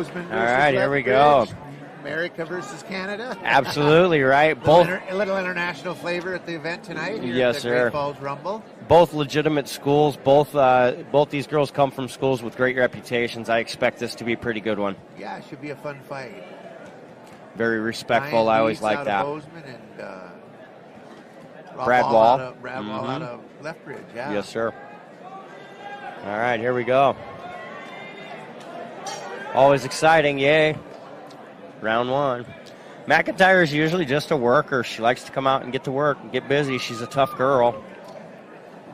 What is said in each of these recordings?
All right, here we go. America versus Canada. Absolutely right. Both a little international flavor at the event tonight. Here yes, at the sir. Great Falls Rumble. Both legitimate schools. Both these girls come from schools with great reputations. I expect this to be a pretty good one. Yeah, it should be a fun fight. Very respectful. Ryan I always Leeds like out that. Of Bozeman and Brad Wall. Out of Lethbridge. Yeah. Yes, sir. All right, here we go. Always exciting, yay. Round one. McIntyre is usually just a worker. She likes to come out and get to work and get busy. She's a tough girl.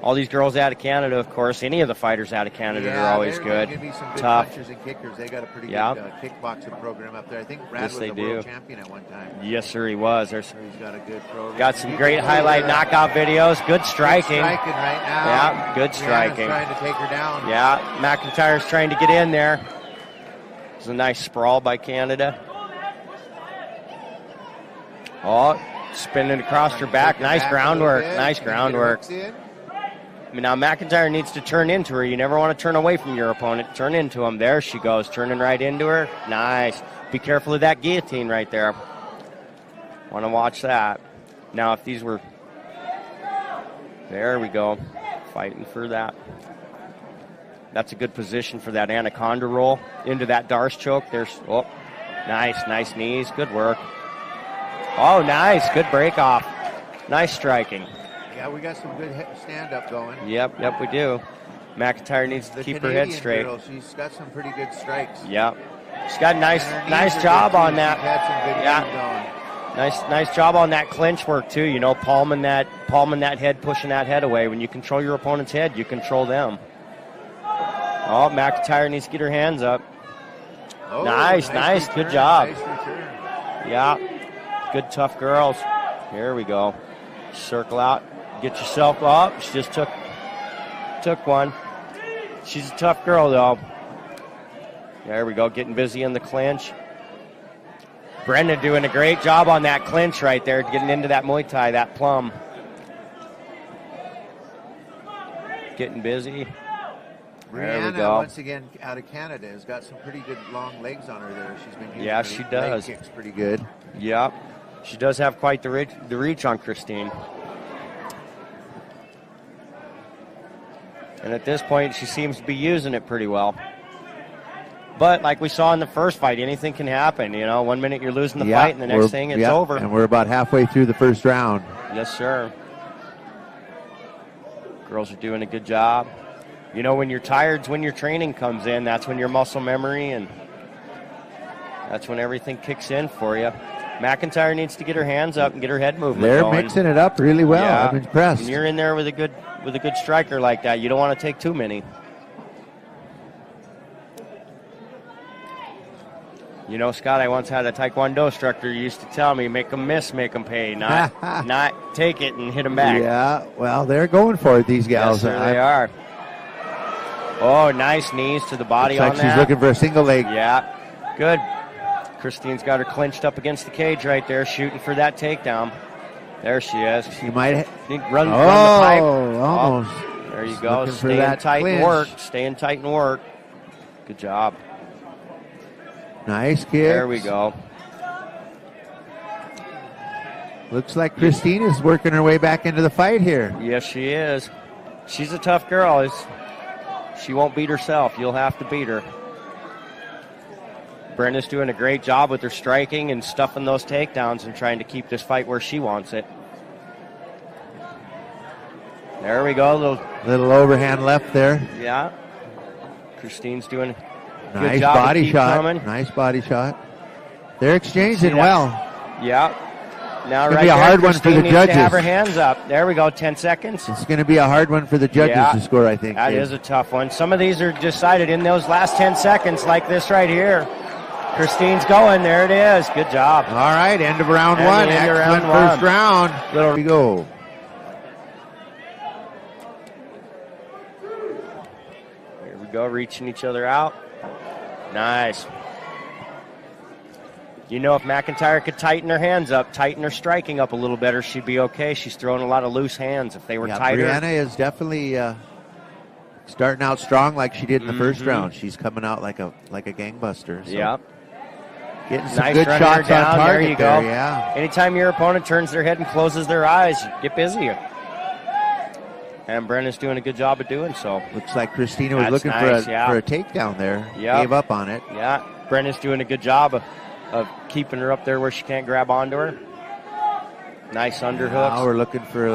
All these girls out of Canada, of course, any of the fighters out of Canada are always good. Give me some good tough. punchers and kickers. They got a pretty good kickboxing program up there. I think Brad was a world champion at one time. Yes, sir, he was. He's got a good program. Got some great highlight knockout videos. Good striking. Good striking right now. Yeah, good striking. Breanna's trying to take her down. Yeah, McIntyre's trying to get in there. It's a nice sprawl by Canada. Oh, spinning across her back. Nice groundwork. Nice groundwork. I mean, now McIntyre needs to turn into her. You never want to turn away from your opponent. Turn into him. There she goes, turning right into her. Nice. Be careful of that guillotine right there. Want to watch that. Now, if these were... There we go. Fighting for that. That's a good position for that anaconda roll. Into that Darce choke. There's... Oh, nice knees. Good work. Oh, nice. Good break off. Nice striking. Yeah, we got some good stand-up going. Yep, we do. McIntyre needs to keep her head straight. Girl, she's got some pretty good strikes. Yep. She's got a nice job on that. She's had some good going. Nice job on that clinch work too. You know, palming that head, pushing that head away. When you control your opponent's head, you control them. Oh, McIntyre needs to get her hands up. Oh, nice. Good job. Nice return. Yeah. Good tough girls. Here we go. Circle out. Get yourself up. She just took one. She's a tough girl, though. There we go. Getting busy in the clinch. Breanna doing a great job on that clinch right there, getting into that Muay Thai, that plum. Getting busy. There we Breanna, go. once again, out of Canada, has got some pretty good long legs on her there. She's been using she her does. leg kicks pretty good. Yep. She does have quite the reach on Christine. And at this point, she seems to be using it pretty well. But like we saw in the first fight, anything can happen. You know, 1 minute you're losing the fight, and the next thing it's over. And we're about halfway through the first round. Yes, sir. Girls are doing a good job. You know, when you're tired, when your training comes in, that's when your muscle memory and that's when everything kicks in for you. McIntyre needs to get her hands up and get her head movement They're going. mixing it up really well. Yeah. I'm impressed. When you're in there with a good striker like that, you don't want to take too many. You know, Scott, I once had a Taekwondo instructor who used to tell me, make them miss, make them pay, not take it and hit them back. Yeah, well, they're going for it, these gals. Yes, sir, they are. Oh, nice knees to the body on that. She's looking for a single leg. Yeah, good. Christine's got her clinched up against the cage right there, shooting for that takedown. There she is. She might run the pipe. Almost. Oh, there you go. Staying tight and work. Staying tight and work. Good job. Nice kick. There we go. Looks like Christine is working her way back into the fight here. Yes, she is. She's a tough girl. She won't beat herself. You'll have to beat her. Breanna's doing a great job with her striking and stuffing those takedowns and trying to keep this fight where she wants it. There we go. Little overhand left there. Yeah. Christine's doing a nice good job body shot. Coming. Nice body shot. They're exchanging well. Yeah. Now it's right be a hard there, one for the needs judges. To have her hands up. There we go. 10 seconds. It's going to be a hard one for the judges to score, I think. That is a tough one. Some of these are decided in those last 10 seconds, like this right here. Christine's going. There it is. Good job. All right, end of round one. Excellent first round. Here we go. Here we go, reaching each other out. Nice. You know, if McIntyre could tighten her hands up, tighten her striking up a little better, she'd be okay. She's throwing a lot of loose hands. If they were tighter. Breanna is definitely Starting out strong like she did in the first round. She's coming out like a gangbuster. So. Yep. Getting some good shots on target there you go. Yeah. Anytime your opponent turns their head and closes their eyes, get busy. And Breanna's doing a good job of doing so. Looks like Christina was looking for a takedown there. Yep. Gave up on it. Yeah. Breanna's doing a good job of keeping her up there where she can't grab onto her. Nice underhooks. Now we're looking for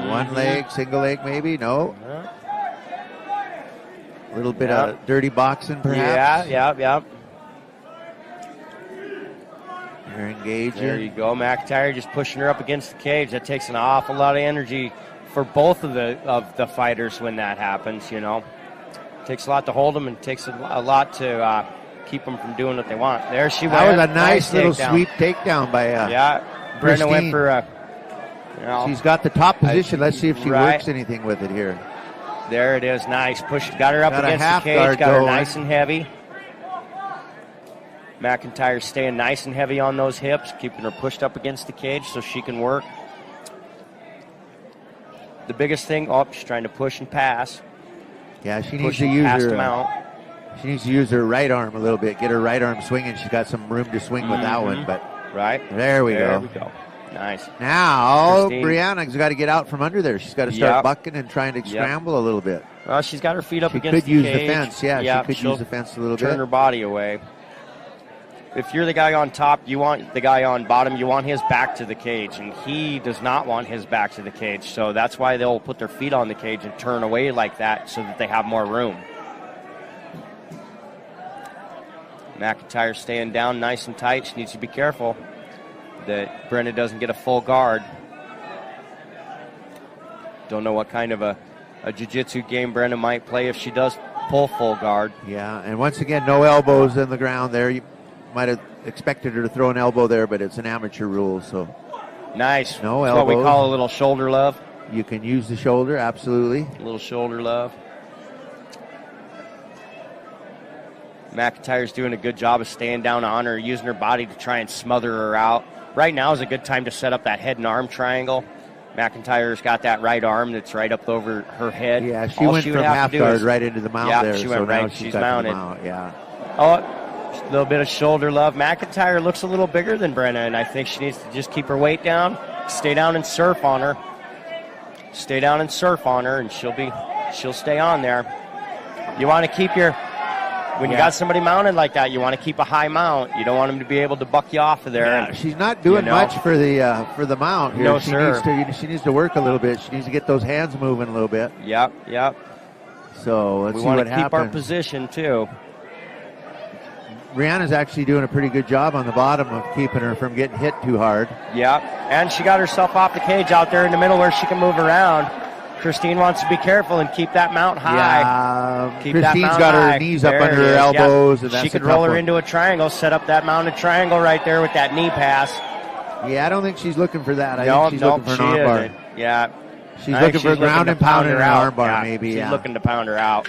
one leg, single leg maybe. No. A little bit of dirty boxing perhaps. Yeah. You're engaging. There you go. McIntyre just pushing her up against the cage. That takes an awful lot of energy for both of the fighters when that happens, It takes a lot to hold them and takes a lot to keep them from doing what they want. There she went. That was a nice little sweep takedown by Breanna went for she's got the top position. Let's see if she works anything with it here. There it is. Nice. Got her up against the cage. Got her nice and heavy. McIntyre staying nice and heavy on those hips, keeping her pushed up against the cage so she can work. The biggest thing, she's trying to push and pass. Yeah, she needs to use she needs to use her right arm a little bit, get her right arm swinging. She's got some room to swing with that one, but there we go. Nice. Now, Breanna's got to get out from under there. She's got to start bucking and trying to scramble a little bit. Well, she's got her feet up against the cage. She could use the fence. Yeah, she could use the fence a little bit. Turn her body away. If you're the guy on top, you want the guy on bottom, you want his back to the cage, and he does not want his back to the cage. So that's why they'll put their feet on the cage and turn away like that so that they have more room. McIntyre staying down nice and tight. She needs to be careful that Breanna doesn't get a full guard. Don't know what kind of a jiu-jitsu game Breanna might play if she does pull full guard. Yeah, and once again, no elbows in the ground there. You might have expected her to throw an elbow there, but it's an amateur rule, so. Nice. No elbows. What we call a little shoulder love. You can use the shoulder, absolutely. A little shoulder love. McIntyre's doing a good job of staying down on her, using her body to try and smother her out. Right now is a good time to set up that head and arm triangle. McIntyre's got that right arm that's right up over her head. Yeah, she went from half guard right into the mount there. She went right. She's mounted. Yeah. A little bit of shoulder love. McIntyre looks a little bigger than Breanna, and I think she needs to just keep her weight down, stay down and surf on her. Stay down and surf on her, and she'll stay on there. You want to keep when you got somebody mounted like that, you want to keep a high mount. You don't want them to be able to buck you off of there. Yeah, she's not doing much for the mount here. No, she needs to work a little bit. She needs to get those hands moving a little bit. Yep. So let's see what happens. We want to keep our position too. Breanna's actually doing a pretty good job on the bottom of keeping her from getting hit too hard. Yep, and she got herself off the cage out there in the middle where she can move around. Christine wants to be careful and keep that mount high. Yeah, Christine's got her knees up under her elbows. Yeah. And that's she could roll her into a triangle, set up that mounted triangle right there with that knee pass. Yeah, I don't think she's looking for that. I think she's looking for an armbar. Yeah. She's looking for ground and pound her armbar, maybe. She's looking to pound her out.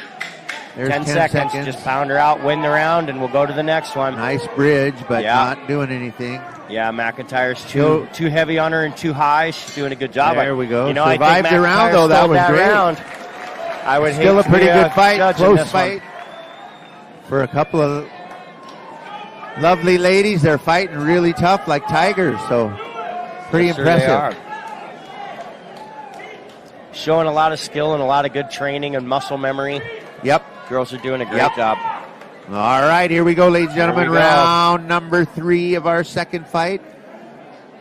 There's 10 seconds, just pound her out, win the round, and we'll go to the next one. Nice bridge, but not doing anything. Yeah, McIntyre's too heavy on her and too high. She's doing a good job. There we go. Survived the round, though. That was great. Round. I would Still hate a pretty good fight, close fight for a couple of lovely ladies. They're fighting really tough like tigers, so pretty impressive. Showing a lot of skill and a lot of good training and muscle memory. Yep. Girls are doing a great job. All right, here we go, ladies and gentlemen. Round number 3 of our second fight.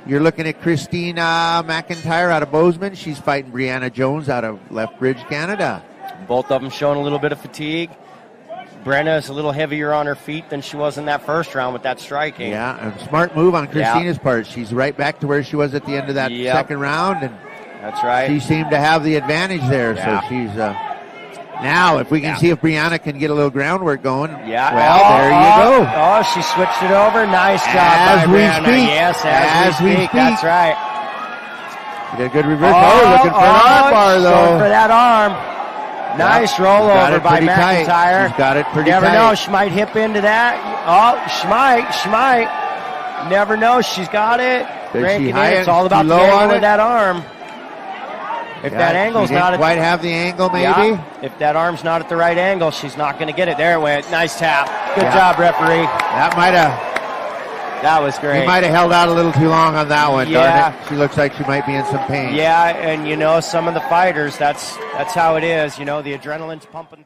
You're looking at Christina McIntire out of Bozeman. She's fighting Breanna Jones out of Lethbridge, Canada. Both of them showing a little bit of fatigue. Breanna is a little heavier on her feet than she was in that first round with that striking. Yeah, a smart move on Christina's part. She's right back to where she was at the end of that second round. And that's right. She seemed to have the advantage there, so she's... Now, if we can see if Breanna can get a little groundwork going. Yeah. Well, there you go. Oh, she switched it over. Nice job by Breanna. Yes, as we speak. That's right. She did a good reverse. Looking for an armbar, though. For that arm. Nice rollover by McIntyre. She's got it pretty tight. Never know. She might hip into that. Oh, she might. Never know. She's got it. Is she high? It's all about the angle of that arm. If that angle's she not didn't quite have the angle, maybe. Yeah, if that arm's not at the right angle, she's not going to get it. There it went. Nice tap. Good job, referee. That was great. He might have held out a little too long on that one. Yeah. Darn it. She looks like she might be in some pain. Yeah, and some of the fighters, that's how it is. The adrenaline's pumping.